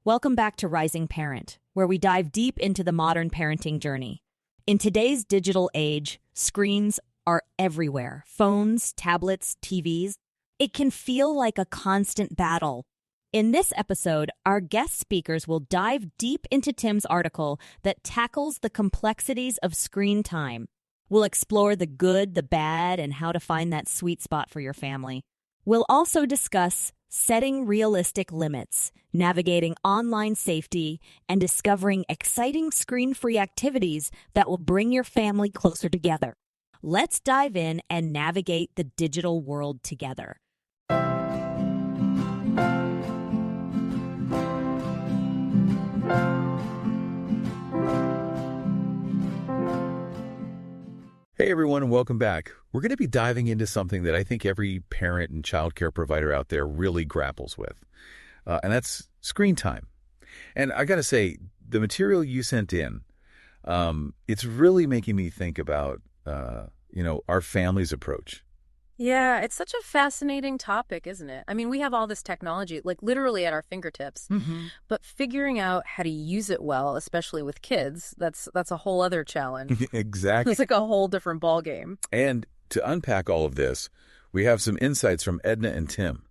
Welcome back to Rising Parent, where we dive deep into the modern parenting journey. In today's digital age, screens are everywhere. Phones, tablets, TVs. It can feel like a constant battle. In this episode, our guest speakers will dive deep into Tim's article that tackles the complexities of screen time. We'll explore the good, the bad, and how to find that sweet spot for your family. We'll also discuss setting realistic limits, navigating online safety, and discovering exciting screen-free activities that will bring your family closer together. Let's dive in and navigate the digital world together. Hey everyone, and welcome back. We're going to be diving into something that I think every parent and childcare provider out there really grapples with, and that's screen time. And I got to say, the material you sent in, it's really making me think about, our family's approach. Yeah, it's such a fascinating topic, isn't it? I mean, we have all this technology, like literally at our fingertips, but figuring out how to use it well, especially with kids, that's a whole other challenge. Exactly. It's like a whole different ballgame. And to unpack all of this, we have some insights from Edna and Tim.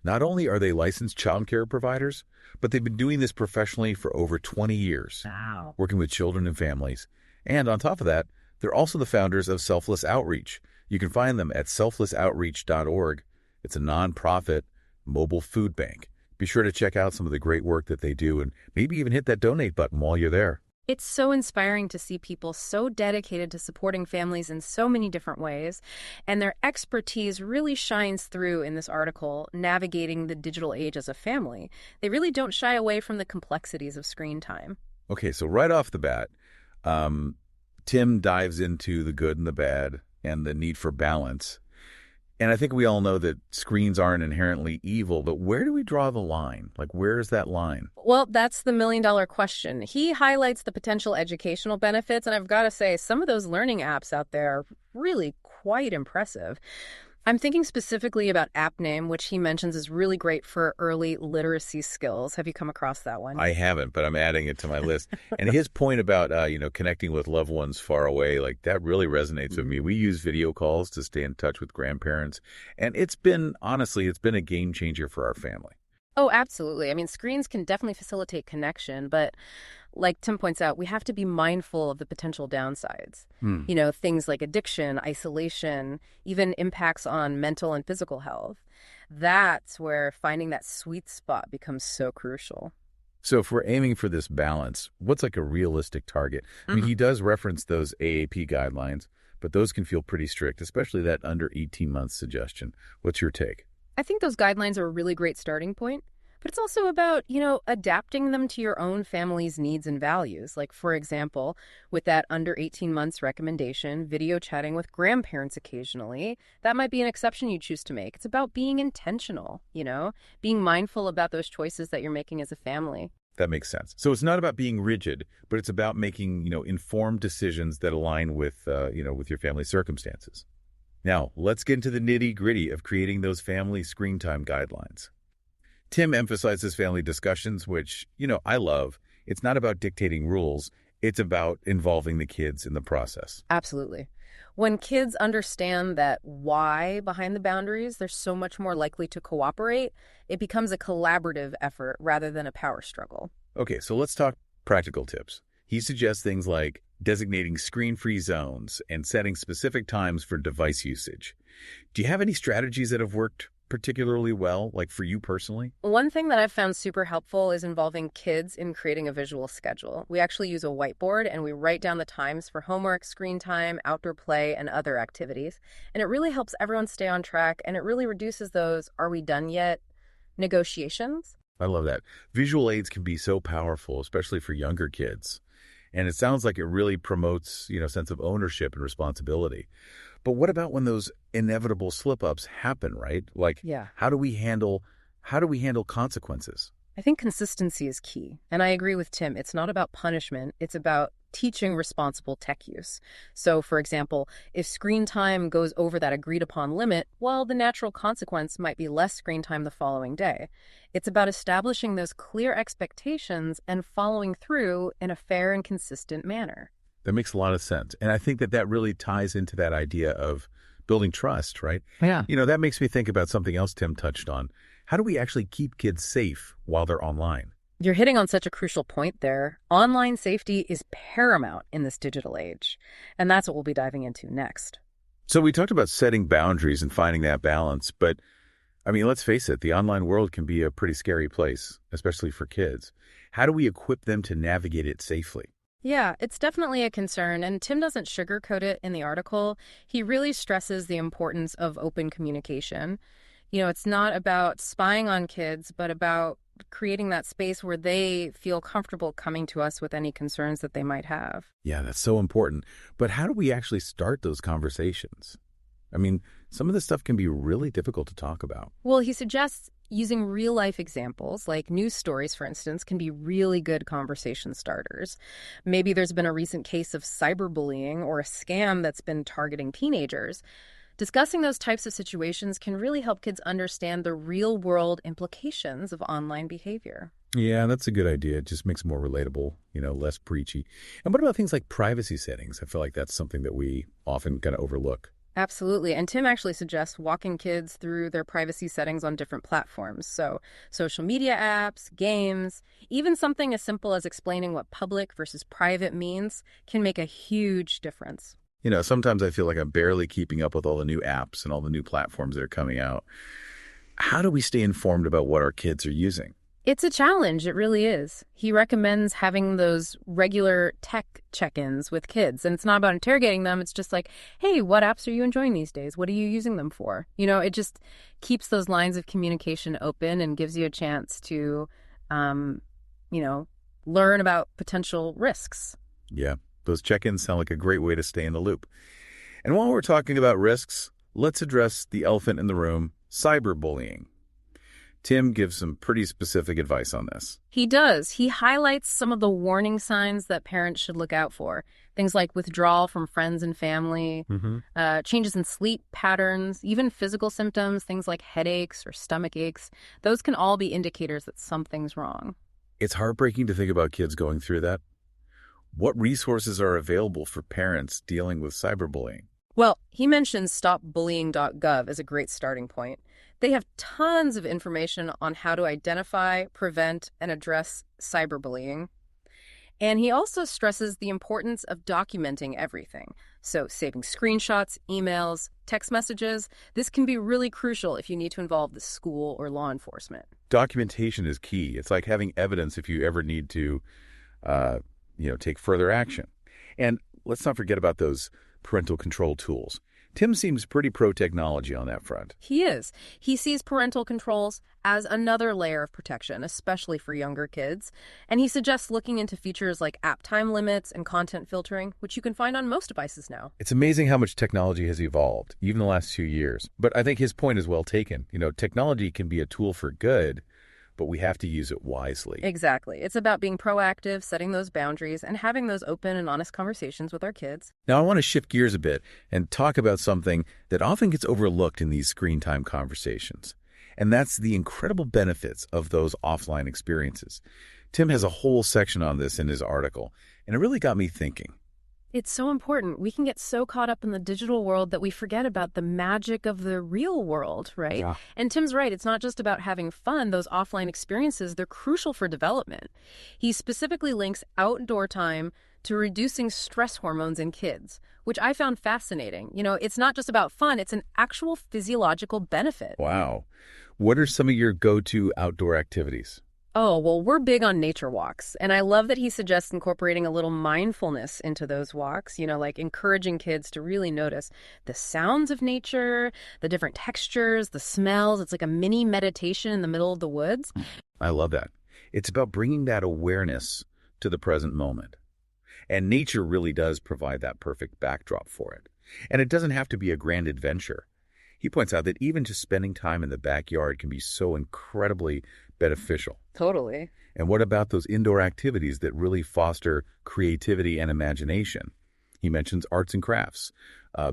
Not only are they licensed childcare providers, but they've been doing this professionally for over 20 years, Wow. working with children and families. And on top of that, they're also the founders of Selfless Outreach. You can find them at selflessoutreach.org. It's a nonprofit mobile food bank. Be sure to check out some of the great work that they do and maybe even hit that donate button while you're there. It's so inspiring to see people so dedicated to supporting families in so many different ways, and their expertise really shines through in this article, navigating the digital age as a family. They really don't shy away from the complexities of screen time. Okay, so right off the bat, Tim dives into the good and the bad and the need for balance. And I think we all know that screens aren't inherently evil, but where do we draw the line? Like, where is that line? Well, that's the million-dollar question. He highlights the potential educational benefits, and I've got to say, some of those learning apps out there are really quite impressive. I'm thinking specifically about AppName, which he mentions is really great for early literacy skills. Have you come across that one? I haven't, but I'm adding it to my list. And his point about, connecting with loved ones far away, like that really resonates with me. We use video calls to stay in touch with grandparents. And it's been a game changer for our family. Oh, absolutely. I mean, screens can definitely facilitate connection, but like Tim points out, we have to be mindful of the potential downsides. Things like addiction, isolation, even impacts on mental and physical health. That's where finding that sweet spot becomes so crucial. So if we're aiming for this balance, what's like a realistic target? I mean, he does reference those AAP guidelines, but those can feel pretty strict, especially that under 18 months suggestion. What's your take? I think those guidelines are a really great starting point, but it's also about, adapting them to your own family's needs and values. Like, for example, with that under 18 months recommendation, video chatting with grandparents occasionally, that might be an exception you choose to make. It's about being intentional, being mindful about those choices that you're making as a family. That makes sense. So it's not about being rigid, but it's about making, informed decisions that align with your family's circumstances. Now, let's get into the nitty-gritty of creating those family screen time guidelines. Tim emphasizes family discussions, which, I love. It's not about dictating rules. It's about involving the kids in the process. Absolutely. When kids understand that why behind the boundaries, they're so much more likely to cooperate. It becomes a collaborative effort rather than a power struggle. Okay, so let's talk practical tips. He suggests things like designating screen-free zones and setting specific times for device usage. Do you have any strategies that have worked particularly well, like for you personally? One thing that I've found super helpful is involving kids in creating a visual schedule. We actually use a whiteboard and we write down the times for homework, screen time, outdoor play, and other activities. And it really helps everyone stay on track, and it really reduces those "are we done yet" negotiations. I love that. Visual aids can be so powerful, especially for younger kids. And it sounds like it really promotes, sense of ownership and responsibility. But what about when those inevitable slip-ups happen, right? Like, Yeah. how do we handle consequences? I think consistency is key. And I agree with Tim. It's not about punishment. It's about teaching responsible tech use. So, for example, if screen time goes over that agreed upon limit, well, the natural consequence might be less screen time the following day. It's about establishing those clear expectations and following through in a fair and consistent manner. That makes a lot of sense. And I think that that really ties into that idea of building trust, right? Yeah. That makes me think about something else Tim touched on. How do we actually keep kids safe while they're online? You're hitting on such a crucial point there. Online safety is paramount in this digital age, and that's what we'll be diving into next. So we talked about setting boundaries and finding that balance, but let's face it, the online world can be a pretty scary place, especially for kids. How do we equip them to navigate it safely? Yeah, it's definitely a concern, and Tim doesn't sugarcoat it in the article. He really stresses the importance of open communication. It's not about spying on kids, but about creating that space where they feel comfortable coming to us with any concerns that they might have. Yeah, that's so important. But how do we actually start those conversations? Some of this stuff can be really difficult to talk about. Well, he suggests using real-life examples, like news stories, for instance, can be really good conversation starters. Maybe there's been a recent case of cyberbullying or a scam that's been targeting teenagers. Discussing those types of situations can really help kids understand the real-world implications of online behavior. Yeah, that's a good idea. It just makes it more relatable, less preachy. And what about things like privacy settings? I feel like that's something that we often kind of overlook. Absolutely. And Tim actually suggests walking kids through their privacy settings on different platforms. So social media apps, games, even something as simple as explaining what public versus private means can make a huge difference. Sometimes I feel like I'm barely keeping up with all the new apps and all the new platforms that are coming out. How do we stay informed about what our kids are using? It's a challenge. It really is. He recommends having those regular tech check-ins with kids. And it's not about interrogating them. It's just like, hey, what apps are you enjoying these days? What are you using them for? It just keeps those lines of communication open and gives you a chance to, learn about potential risks. Yeah, those check-ins sound like a great way to stay in the loop. And while we're talking about risks, let's address the elephant in the room, cyberbullying. Tim gives some pretty specific advice on this. He does. He highlights some of the warning signs that parents should look out for. Things like withdrawal from friends and family, changes in sleep patterns, even physical symptoms, things like headaches or stomach aches. Those can all be indicators that something's wrong. It's heartbreaking to think about kids going through that. What resources are available for parents dealing with cyberbullying? Well, he mentions stopbullying.gov as a great starting point. They have tons of information on how to identify, prevent, and address cyberbullying. And he also stresses the importance of documenting everything. So saving screenshots, emails, text messages, this can be really crucial if you need to involve the school or law enforcement. Documentation is key. It's like having evidence if you ever need to, take further action. And let's not forget about those parental control tools. Tim seems pretty pro-technology on that front. He is. He sees parental controls as another layer of protection, especially for younger kids. And he suggests looking into features like app time limits and content filtering, which you can find on most devices now. It's amazing how much technology has evolved, even the last few years. But I think his point is well taken. Technology can be a tool for good, but we have to use it wisely. Exactly. It's about being proactive, setting those boundaries, and having those open and honest conversations with our kids. Now, I want to shift gears a bit and talk about something that often gets overlooked in these screen time conversations, and that's the incredible benefits of those offline experiences. Tim has a whole section on this in his article, and it really got me thinking. It's so important. We can get so caught up in the digital world that we forget about the magic of the real world, right? Yeah. And Tim's right. It's not just about having fun. Those offline experiences, they're crucial for development. He specifically links outdoor time to reducing stress hormones in kids, which I found fascinating. It's not just about fun. It's an actual physiological benefit. Wow. What are some of your go-to outdoor activities? Oh, well, we're big on nature walks, and I love that he suggests incorporating a little mindfulness into those walks, like encouraging kids to really notice the sounds of nature, the different textures, the smells. It's like a mini meditation in the middle of the woods. I love that. It's about bringing that awareness to the present moment. And nature really does provide that perfect backdrop for it. And it doesn't have to be a grand adventure. He points out that even just spending time in the backyard can be so incredibly beneficial. Totally. And what about those indoor activities that really foster creativity and imagination? He mentions arts and crafts,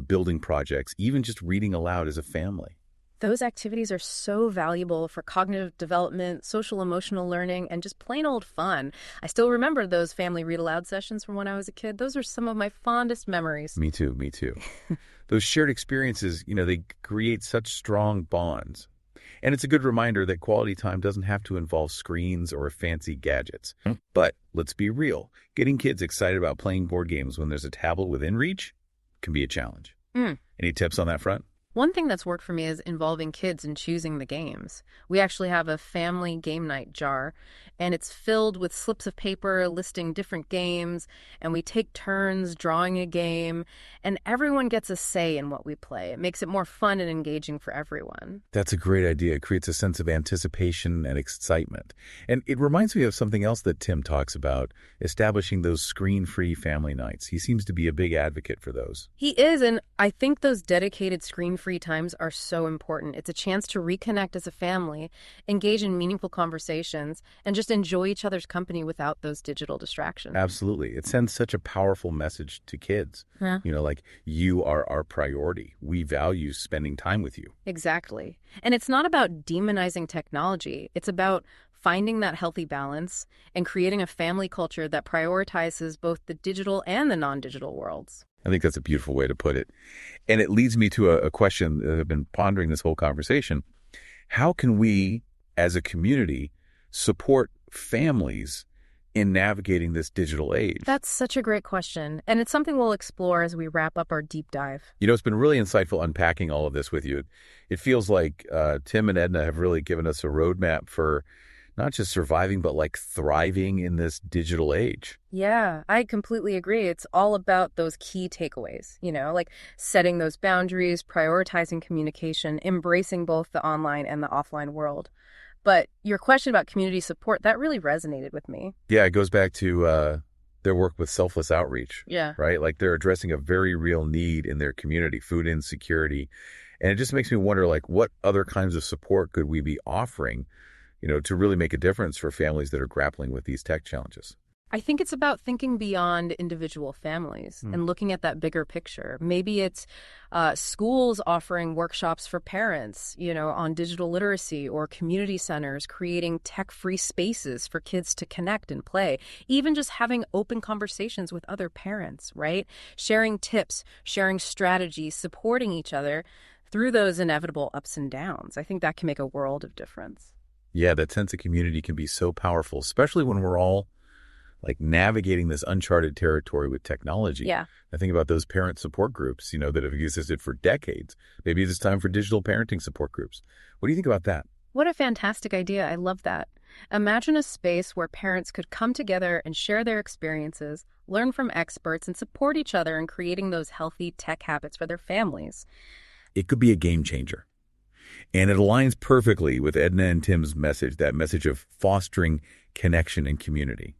building projects, even just reading aloud as a family. Those activities are so valuable for cognitive development, social emotional learning, and just plain old fun. I still remember those family read aloud sessions from when I was a kid. Those are some of my fondest memories. Me too, me too. Those shared experiences, they create such strong bonds. And it's a good reminder that quality time doesn't have to involve screens or fancy gadgets. But let's be real, getting kids excited about playing board games when there's a tablet within reach can be a challenge. Any tips on that front? One thing that's worked for me is involving kids in choosing the games. We actually have a family game night jar, and it's filled with slips of paper listing different games, and we take turns drawing a game, and everyone gets a say in what we play. It makes it more fun and engaging for everyone. That's a great idea. It creates a sense of anticipation and excitement. And it reminds me of something else that Tim talks about, establishing those screen-free family nights. He seems to be a big advocate for those. He is, and I think those dedicated screen-free times are so important. It's a chance to reconnect as a family, engage in meaningful conversations, and just enjoy each other's company without those digital distractions. Absolutely. It sends such a powerful message to kids. Yeah. Like, you are our priority. We value spending time with you. Exactly. And it's not about demonizing technology. It's about finding that healthy balance and creating a family culture that prioritizes both the digital and the non-digital worlds. I think that's a beautiful way to put it. And it leads me to a question that I've been pondering this whole conversation. How can we, as a community, support families in navigating this digital age? That's such a great question. And it's something we'll explore as we wrap up our deep dive. It's been really insightful unpacking all of this with you. It feels like Tim and Edna have really given us a roadmap for not just surviving, but like thriving in this digital age. Yeah, I completely agree. It's all about those key takeaways, like setting those boundaries, prioritizing communication, embracing both the online and the offline world. But your question about community support, that really resonated with me. Yeah, it goes back to their work with selfless outreach. Yeah. Right? Like they're addressing a very real need in their community, food insecurity. And it just makes me wonder, like, what other kinds of support could we be offering to really make a difference for families that are grappling with these tech challenges? I think it's about thinking beyond individual families and looking at that bigger picture. Maybe it's schools offering workshops for parents, on digital literacy, or community centers creating tech-free spaces for kids to connect and play. Even just having open conversations with other parents, right? Sharing tips, sharing strategies, supporting each other through those inevitable ups and downs. I think that can make a world of difference. Yeah, that sense of community can be so powerful, especially when we're all like navigating this uncharted territory with technology. Yeah. I think about those parent support groups, that have existed for decades. Maybe it's time for digital parenting support groups. What do you think about that? What a fantastic idea. I love that. Imagine a space where parents could come together and share their experiences, learn from experts, and support each other in creating those healthy tech habits for their families. It could be a game changer. And it aligns perfectly with Edna and Tim's message, that message of fostering connection and community.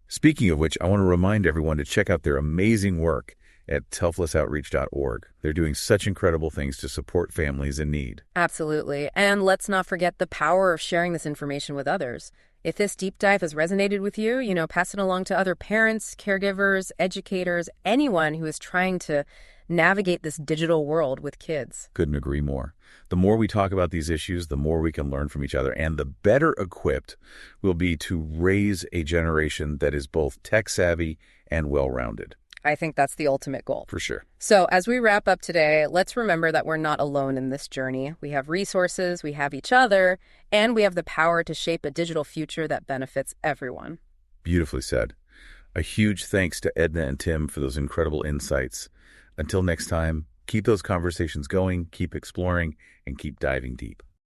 Speaking of which, I want to remind everyone to check out their amazing work at selflessoutreach.org. They're doing such incredible things to support families in need. Absolutely. And let's not forget the power of sharing this information with others. If this deep dive has resonated with you, pass it along to other parents, caregivers, educators, anyone who is trying to navigate this digital world with kids. Couldn't agree more. The more we talk about these issues, the more we can learn from each other, and the better equipped we'll be to raise a generation that is both tech-savvy and well-rounded. I think that's the ultimate goal. For sure. So as we wrap up today, let's remember that we're not alone in this journey. We have resources, we have each other, and we have the power to shape a digital future that benefits everyone. Beautifully said. A huge thanks to Edna and Tim for those incredible insights. Until next time, keep those conversations going, keep exploring, and keep diving deep.